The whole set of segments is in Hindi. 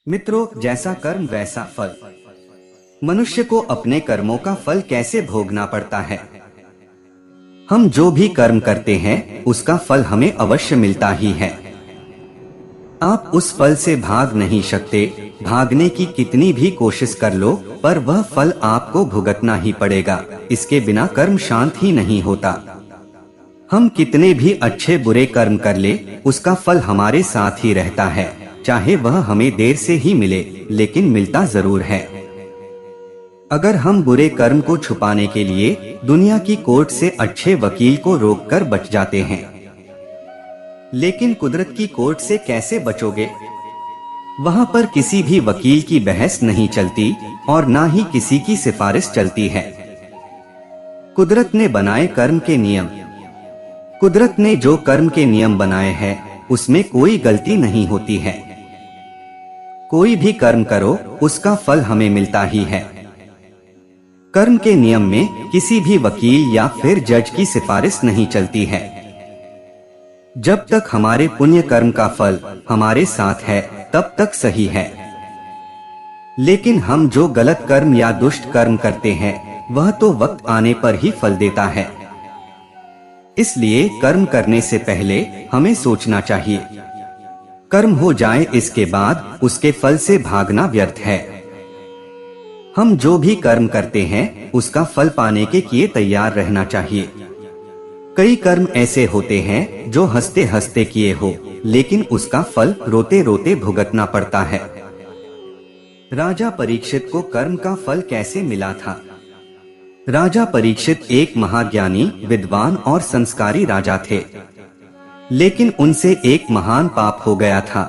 मित्रों, जैसा कर्म वैसा फल। मनुष्य को अपने कर्मों का फल कैसे भोगना पड़ता है। हम जो भी कर्म करते हैं उसका फल हमें अवश्य मिलता ही है। आप उस फल से भाग नहीं सकते। भागने की कितनी भी कोशिश कर लो पर वह फल आपको भुगतना ही पड़ेगा। इसके बिना कर्म शांत ही नहीं होता। हम कितने भी अच्छे बुरे कर्म कर ले, उसका फल हमारे साथ ही रहता है। चाहे वह हमें देर से ही मिले, लेकिन मिलता जरूर है। अगर हम बुरे कर्म को छुपाने के लिए दुनिया की कोर्ट से अच्छे वकील को रोककर बच जाते हैं, लेकिन कुदरत की कोर्ट से कैसे बचोगे? वहाँ पर किसी भी वकील की बहस नहीं चलती और ना ही किसी की सिफारिश चलती है। कुदरत ने बनाए कर्म के नियम। कुदरत ने जो कर्म के नियम बनाए हैं उसमें कोई गलती नहीं होती है। कोई भी कर्म करो उसका फल हमें मिलता ही है। कर्म के नियम में किसी भी वकील या फिर जज की सिफारिश नहीं चलती है। जब तक हमारे पुण्य कर्म का फल हमारे साथ है तब तक सही है, लेकिन हम जो गलत कर्म या दुष्ट कर्म करते हैं वह तो वक्त आने पर ही फल देता है। इसलिए कर्म करने से पहले हमें सोचना चाहिए। कर्म हो जाए इसके बाद उसके फल से भागना व्यर्थ है। हम जो भी कर्म करते हैं उसका फल पाने के लिए तैयार रहना चाहिए। कई कर्म ऐसे होते हैं जो हंसते हंसते किए हो, लेकिन उसका फल रोते रोते भुगतना पड़ता है। राजा परीक्षित को कर्म का फल कैसे मिला था? राजा परीक्षित एक महाज्ञानी, विद्वान और संस्कारी राजा थे, लेकिन उनसे एक महान पाप हो गया था।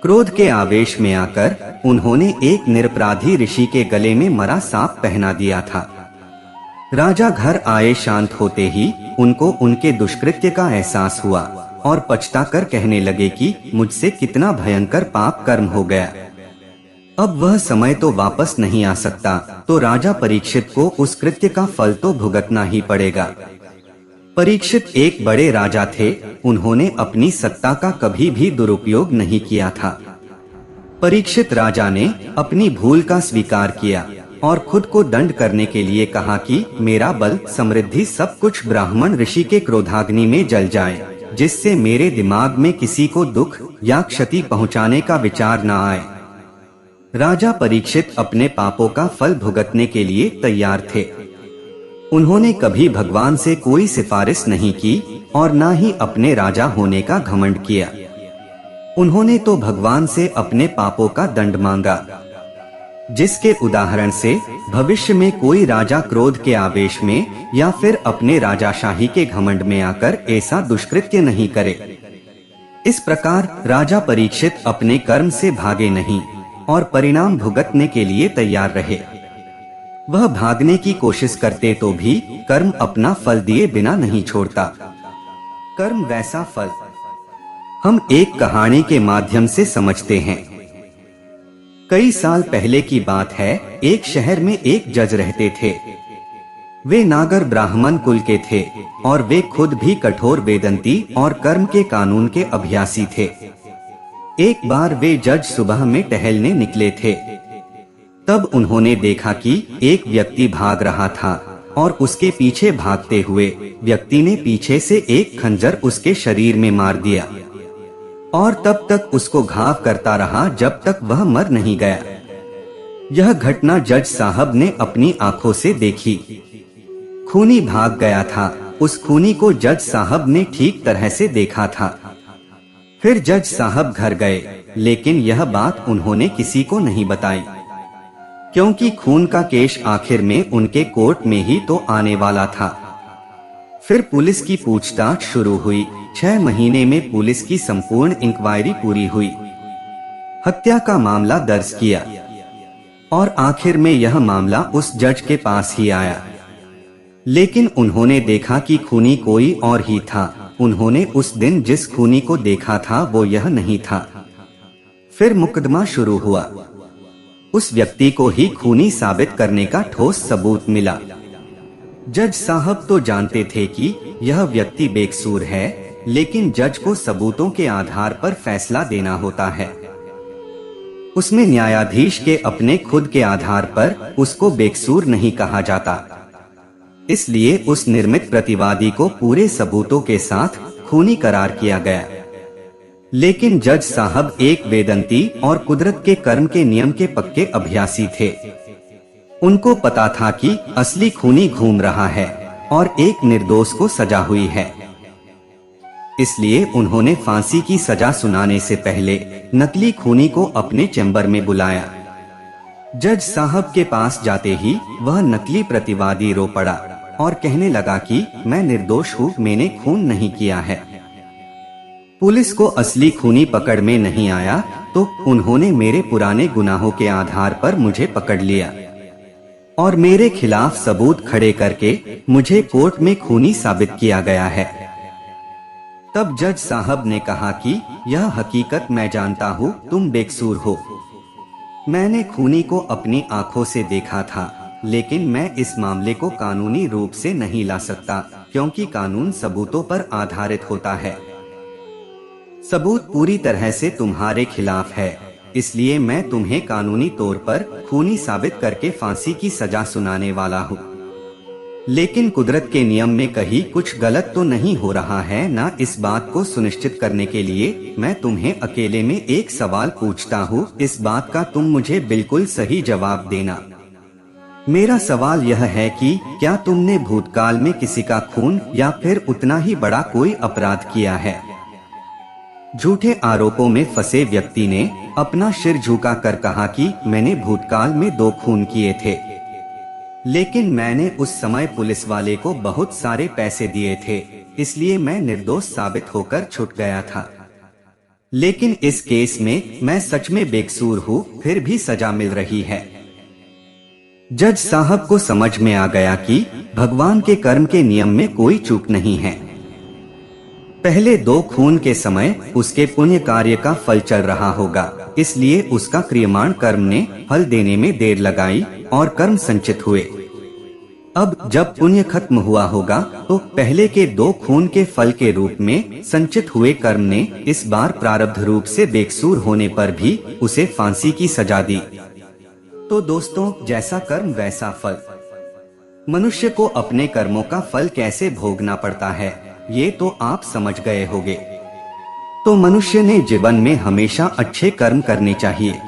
क्रोध के आवेश में आकर उन्होंने एक निरपराधी ऋषि के गले में मरा सांप पहना दिया था। राजा घर आए शांत होते ही उनको उनके दुष्कृत्य का एहसास हुआ और पछताकर कहने लगे कि मुझसे कितना भयंकर पाप कर्म हो गया। अब वह समय तो वापस नहीं आ सकता, तो राजा परीक्षित को उस कृत्य का फल तो भुगतना ही पड़ेगा। परीक्षित एक बड़े राजा थे। उन्होंने अपनी सत्ता का कभी भी दुरुपयोग नहीं किया था। परीक्षित राजा ने अपनी भूल का स्वीकार किया और खुद को दंड करने के लिए कहा कि मेरा बल, समृद्धि, सब कुछ ब्राह्मण ऋषि के क्रोधाग्नि में जल जाए, जिससे मेरे दिमाग में किसी को दुख या क्षति पहुंचाने का विचार न आए। राजा परीक्षित अपने पापों का फल भुगतने के लिए तैयार थे। उन्होंने कभी भगवान से कोई सिफारिश नहीं की और ना ही अपने राजा होने का घमंड किया। उन्होंने तो भगवान से अपने पापों का दंड मांगा, जिसके उदाहरण से भविष्य में कोई राजा क्रोध के आवेश में या फिर अपने राजाशाही के घमंड में आकर ऐसा दुष्कृत्य नहीं करे। इस प्रकार राजा परीक्षित अपने कर्म से भागे नहीं और परिणाम भुगतने के लिए तैयार रहे। वह भागने की कोशिश करते तो भी कर्म अपना फल दिए बिना नहीं छोड़ता। कर्म वैसा फल। हम एक कहानी के माध्यम से समझते हैं। कई साल पहले की बात है। एक शहर में एक जज रहते थे। वे नागर ब्राह्मण कुल के थे और वे खुद भी कठोर वेदांती और कर्म के कानून के अभ्यासी थे। एक बार वे जज सुबह में टहलने निकले थे। तब उन्होंने देखा कि एक व्यक्ति भाग रहा था और उसके पीछे भागते हुए व्यक्ति ने पीछे से एक खंजर उसके शरीर में मार दिया और तब तक उसको घाव करता रहा जब तक वह मर नहीं गया। यह घटना जज साहब ने अपनी आंखों से देखी। खूनी भाग गया था। उस खूनी को जज साहब ने ठीक तरह से देखा था। फिर जज साहब घर गए, लेकिन यह बात उन्होंने किसी को नहीं बताई, क्योंकि खून का केस आखिर में उनके कोर्ट में ही तो आने वाला था। फिर पुलिस की पूछताछ शुरू हुई। 6 महीने में पुलिस की संपूर्ण इंक्वायरी पूरी हुई। हत्या का मामला दर्ज किया और आखिर में यह मामला उस जज के पास ही आया, लेकिन उन्होंने देखा कि खूनी कोई और ही था। उन्होंने उस दिन जिस खूनी को देखा था वो यह नहीं था। फिर मुकदमा शुरू हुआ। उस व्यक्ति को ही खूनी साबित करने का ठोस सबूत मिला। जज साहब तो जानते थे कि यह व्यक्ति बेकसूर है, लेकिन जज को सबूतों के आधार पर फैसला देना होता है। उसमें न्यायाधीश के अपने खुद के आधार पर उसको बेकसूर नहीं कहा जाता। इसलिए उस निर्मित प्रतिवादी को पूरे सबूतों के साथ खूनी करार किया गया। लेकिन जज साहब एक वेदंती और कुदरत के कर्म के नियम के पक्के अभ्यासी थे। उनको पता था कि असली खूनी घूम रहा है और एक निर्दोष को सजा हुई है। इसलिए उन्होंने फांसी की सजा सुनाने से पहले नकली खूनी को अपने चैम्बर में बुलाया। जज साहब के पास जाते ही वह नकली प्रतिवादी रो पड़ा और कहने लगा कि मैं निर्दोष हूँ, मैंने खून नहीं किया है। पुलिस को असली खूनी पकड़ में नहीं आया तो उन्होंने मेरे पुराने गुनाहों के आधार पर मुझे पकड़ लिया और मेरे खिलाफ सबूत खड़े करके मुझे कोर्ट में खूनी साबित किया गया है। तब जज साहब ने कहा कि यह हकीकत मैं जानता हूँ, तुम बेकसूर हो। मैंने खूनी को अपनी आंखों से देखा था, लेकिन मैं इस मामले को कानूनी रूप से नहीं ला सकता क्योंकि कानून सबूतों पर आधारित होता है। सबूत पूरी तरह से तुम्हारे खिलाफ है, इसलिए मैं तुम्हें कानूनी तौर पर खूनी साबित करके फांसी की सजा सुनाने वाला हूँ। लेकिन कुदरत के नियम में कहीं कुछ गलत तो नहीं हो रहा है ना? इस बात को सुनिश्चित करने के लिए मैं तुम्हें अकेले में एक सवाल पूछता हूँ, इस बात का तुम मुझे बिल्कुल सही जवाब देना। मेरा सवाल यह है कि क्या तुमने भूतकाल में किसी का खून या फिर उतना ही बड़ा कोई अपराध किया है? झूठे आरोपों में फंसे व्यक्ति ने अपना सिर झुका कर कहा कि मैंने भूतकाल में 2 खून किए थे, लेकिन मैंने उस समय पुलिस वाले को बहुत सारे पैसे दिए थे, इसलिए मैं निर्दोष साबित होकर छूट गया था। लेकिन इस केस में मैं सच में बेकसूर हूँ, फिर भी सजा मिल रही है। जज साहब को समझ में आ गया कि भगवान के कर्म के नियम में कोई चूक नहीं है। पहले 2 खून के समय उसके पुण्य कार्य का फल चल रहा होगा, इसलिए उसका क्रियमाण कर्म ने फल देने में देर लगाई और कर्म संचित हुए। अब जब पुण्य खत्म हुआ होगा तो पहले के 2 खून के फल के रूप में संचित हुए कर्म ने इस बार प्रारब्ध रूप से बेकसूर होने पर भी उसे फांसी की सजा दी। तो दोस्तों, जैसा कर्म वैसा फल। मनुष्य को अपने कर्मों का फल कैसे भोगना पड़ता है, ये तो आप समझ गए होंगे। तो मनुष्य ने जीवन में हमेशा अच्छे कर्म करने चाहिए।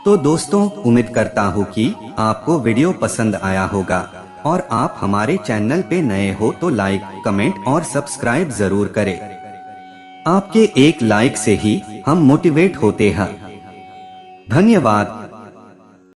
तो दोस्तों, उम्मीद करता हूँ कि आपको वीडियो पसंद आया होगा और आप हमारे चैनल पे नए हो तो लाइक, कमेंट और सब्सक्राइब जरूर करें। आपके एक लाइक से ही हम मोटिवेट होते हैं। धन्यवाद।